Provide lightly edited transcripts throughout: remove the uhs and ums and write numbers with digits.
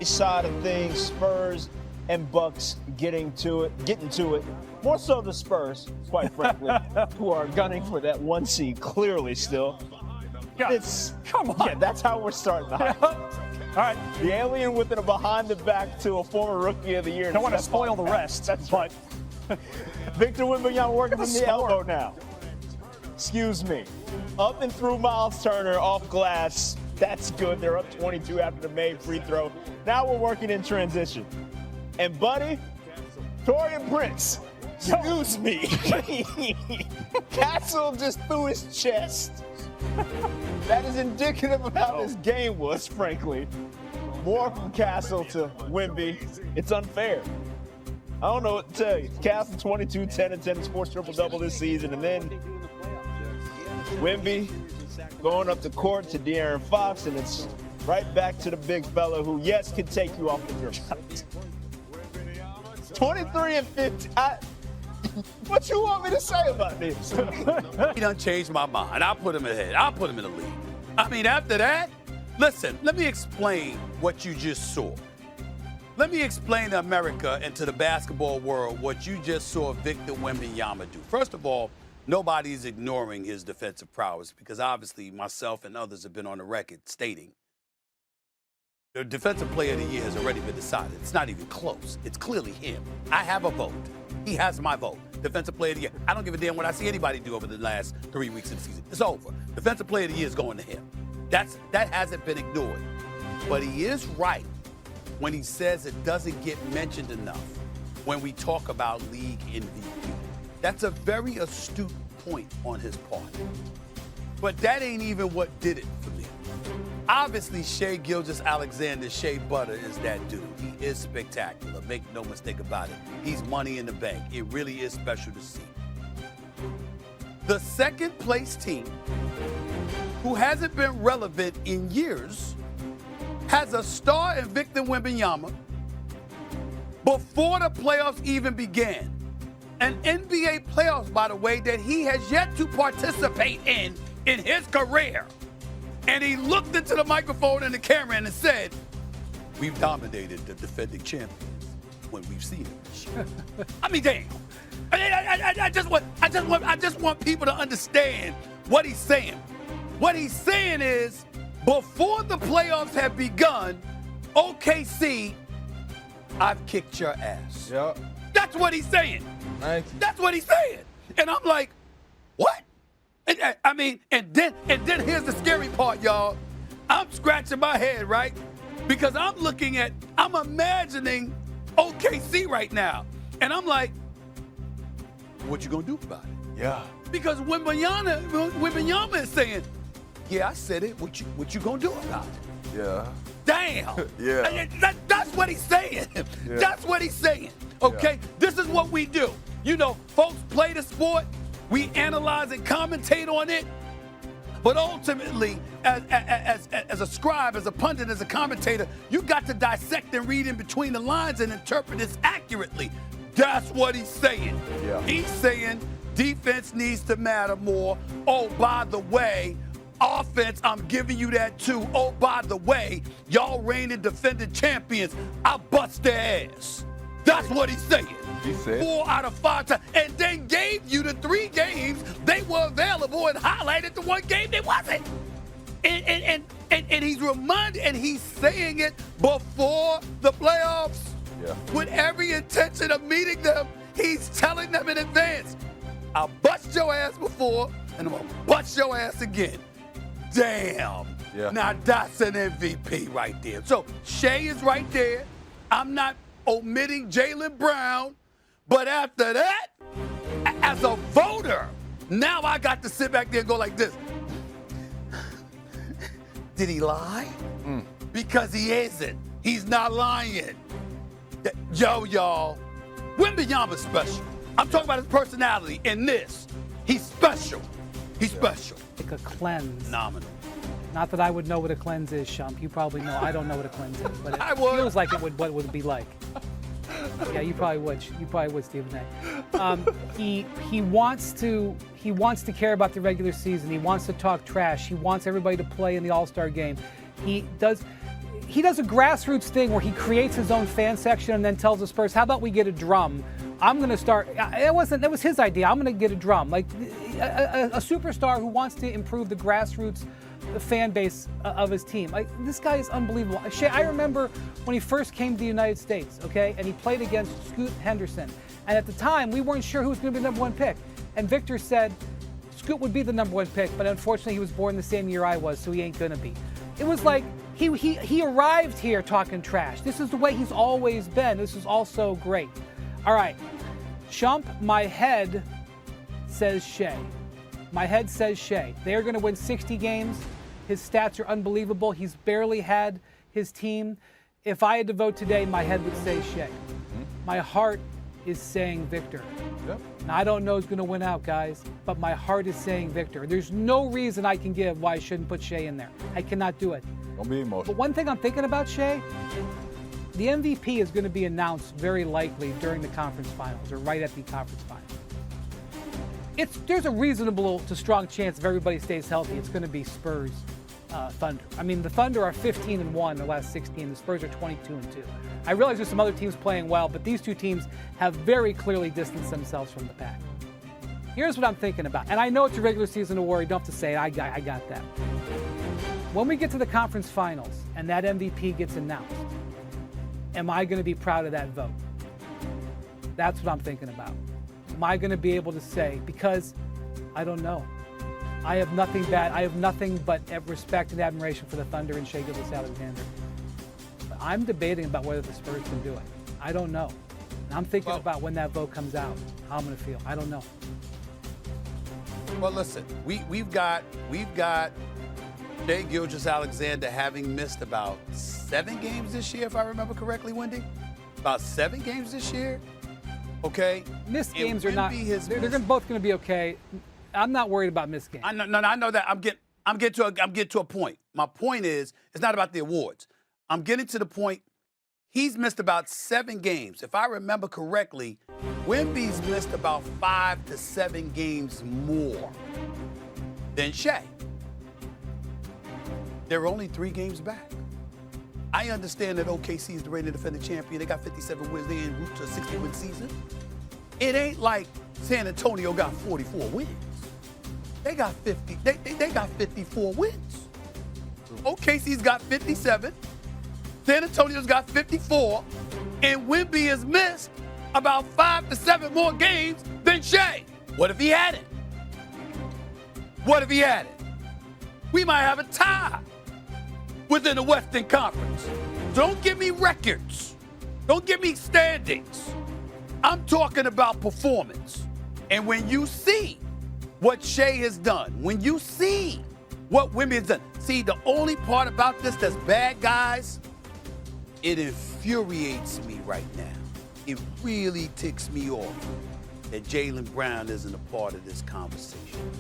Side of things, Spurs and Bucks getting to it. More so the Spurs, quite frankly, who are gunning for that 1 seed clearly still. Yeah. Come on. Yeah, that's how we're starting the hype. All right. The alien with it behind the back to a former Rookie of the Year. Don't want to spoil the rest. That's right. Victor Wembanyama working from the elbow now. Excuse me. Up and through Miles Turner off glass. That's good. They're up 22 after the made free throw. Now we're working in transition. And, buddy, Torian Prince, excuse me. Castle just threw his chest. That is indicative of how this game was, frankly. More from Castle to Wemby. It's unfair. I don't know what to tell you. Castle 22, 10 and 10 sports triple-double this season. And then Wemby going up the court to De'Aaron Fox, and it's right back to the big fella who, yes, can take you off the dribble. 23 and 50. What you want me to say about this? He done changed my mind. I'll put him ahead. I'll put him in the lead. I mean, after that, listen, let me explain what you just saw. Let me explain to America and to the basketball world what you just saw Victor Wembanyama do. First of all, nobody's ignoring his defensive prowess because obviously myself and others have been on the record stating the Defensive Player of the Year has already been decided. It's not even close. It's clearly him. I have a vote. He has my vote. Defensive Player of the Year. I don't give a damn what I see anybody do over the last 3 weeks of the season. It's over. Defensive Player of the Year is going to him. That hasn't been ignored. But he is right when he says it doesn't get mentioned enough when we talk about league MVP. That's a very astute point on his part. But that ain't even what did it for me. Obviously, Shai Gilgeous-Alexander, Shea Butter is that dude. He is spectacular. Make no mistake about it. He's money in the bank. It really is special to see. The second place team, who hasn't been relevant in years, has a star in Victor Wembanyama before the playoffs even began. An NBA playoffs, by the way, that he has yet to participate in his career. And he looked into the microphone and the camera and said, "We've dominated the defending champions when we've seen it." I mean, damn. I just want people to understand what he's saying. What he's saying is, before the playoffs have begun, OKC, I've kicked your ass. Yep. That's what he's saying. Thank you. That's what he's saying. And I'm like, what? And then here's the scary part, y'all. I'm scratching my head, right? Because I'm imagining OKC right now. And I'm like, what you gonna do about it? Yeah. Because Wembanyama is saying, yeah, I said it. What you gonna do about it? Yeah. Damn. Yeah. That's what he's saying. Yeah. That's what he's saying. Okay? Yeah. This is what we do. You know, folks play the sport. We analyze and commentate on it. But ultimately, as a scribe, as a pundit, as a commentator, you got to dissect and read in between the lines and interpret this accurately. That's what he's saying. Yeah. He's saying defense needs to matter more. Oh, by the way, offense, I'm giving you that too. Oh, by the way, y'all reigning defending champions, I bust their ass. That's what he's saying. He said 4 out of 5 times. And then gave you the 3 games they were available and highlighted the 1 game they wasn't. And he's reminded, and he's saying it before the playoffs. Yeah. With every intention of meeting them, he's telling them in advance, I'll bust your ass before, and I'm going to bust your ass again. Damn. Yeah. Now that's an MVP right there. So Shai is right there. I'm not omitting Jaylen Brown. But after that, as a voter, now I got to sit back there and go like this. Did he lie? Because he isn't. He's not lying. Yo, y'all, Wembanyama's special. I'm talking about his personality in this. He's special. He's special. Like a cleanse. Phenomenal. Not that I would know what a cleanse is, Sharpe. You probably know. I don't know what a cleanse is, but I it would. feels like what it would be like. Yeah, you probably would. You probably would, Stephen A. He wants to care about the regular season. He wants to talk trash. He wants everybody to play in the All-Star game. He does. he does a grassroots thing where he creates his own fan section and then tells the Spurs, how about we get a drum? I'm going to start. That was his idea. I'm going to get a drum. Like a superstar who wants to improve the grassroots fan base of his team. Like, this guy is unbelievable. Shea, I remember when he first came to the United States, okay, and he played against Scoot Henderson. And at the time, we weren't sure who was going to be the number one pick. And Victor said Scoot would be the number one pick, but unfortunately he was born the same year I was, so he ain't going to be. It was like he arrived here talking trash. This is the way he's always been. This is also great. All right, Shump, my head says Shea. My head says Shea. They're going to win 60 games. His stats are unbelievable. He's barely had his team. If I had to vote today, my head would say Shea. My heart is saying Victor. Yep. Now, I don't know who's going to win out, guys, but my heart is saying Victor. There's no reason I can give why I shouldn't put Shea in there. I cannot do it. Don't be emotional. But one thing I'm thinking about, Shea, the MVP is going to be announced very likely during the conference finals or right at the conference finals. There's a reasonable to strong chance if everybody stays healthy, it's going to be Spurs Thunder. I mean, the Thunder are 15-1 the last 16. The Spurs are 22-2. I realize there's some other teams playing well, but these two teams have very clearly distanced themselves from the pack. Here's what I'm thinking about, and I know it's a regular season award. You don't have to say it. I got that. When we get to the conference finals and that MVP gets announced, am I going to be proud of that vote? That's what I'm thinking about. Am I going to be able to say, because I don't know. I have nothing bad. I have nothing but respect and admiration for the Thunder and Shea Gilgeous-Alexander. But I'm debating about whether the Spurs can do it. I don't know. And I'm thinking about when that vote comes out, how I'm going to feel. I don't know. Well, listen, we've got Shea Gilgeous-Alexander having missed about 7 games this year, if I remember correctly, Wendy. About 7 games this year. Okay. Missed games are not. They're both going to be okay. I'm not worried about missed games. I know that. I'm getting to a point. My point is, it's not about the awards. I'm getting to the point. He's missed about 7 games. If I remember correctly, Wemby's missed about 5 to 7 games more than Shea. They're only 3 games back. I understand that OKC is the reigning defending champion. They got 57 wins. They en route to a 60-win season. It ain't like San Antonio got 44 wins. They got 50. They got 54 wins. OKC's got 57. San Antonio's got 54. And Wemby has missed about 5 to 7 more games than Shea. What if he had it? What if he had it? We might have a tie within the Western Conference. Don't give me records. Don't give me standings. I'm talking about performance. And when you see what Shea has done, when you see what Wemby has done, see, the only part about this that's bad, guys, it infuriates me right now. It really ticks me off that Jaylen Brown isn't a part of this conversation.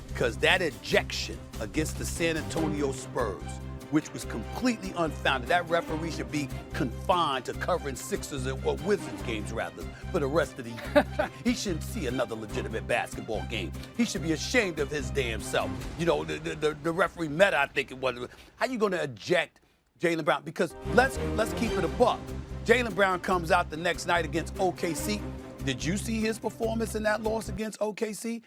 Because that ejection against the San Antonio Spurs, which was completely unfounded. That referee should be confined to covering Sixers or Wizards games, rather, for the rest of the year. He shouldn't see another legitimate basketball game. He should be ashamed of his damn self. You know, the referee Meta, I think it was. How you going to eject Jaylen Brown? Because let's keep it a buck. Jaylen Brown comes out the next night against OKC. Did you see his performance in that loss against OKC?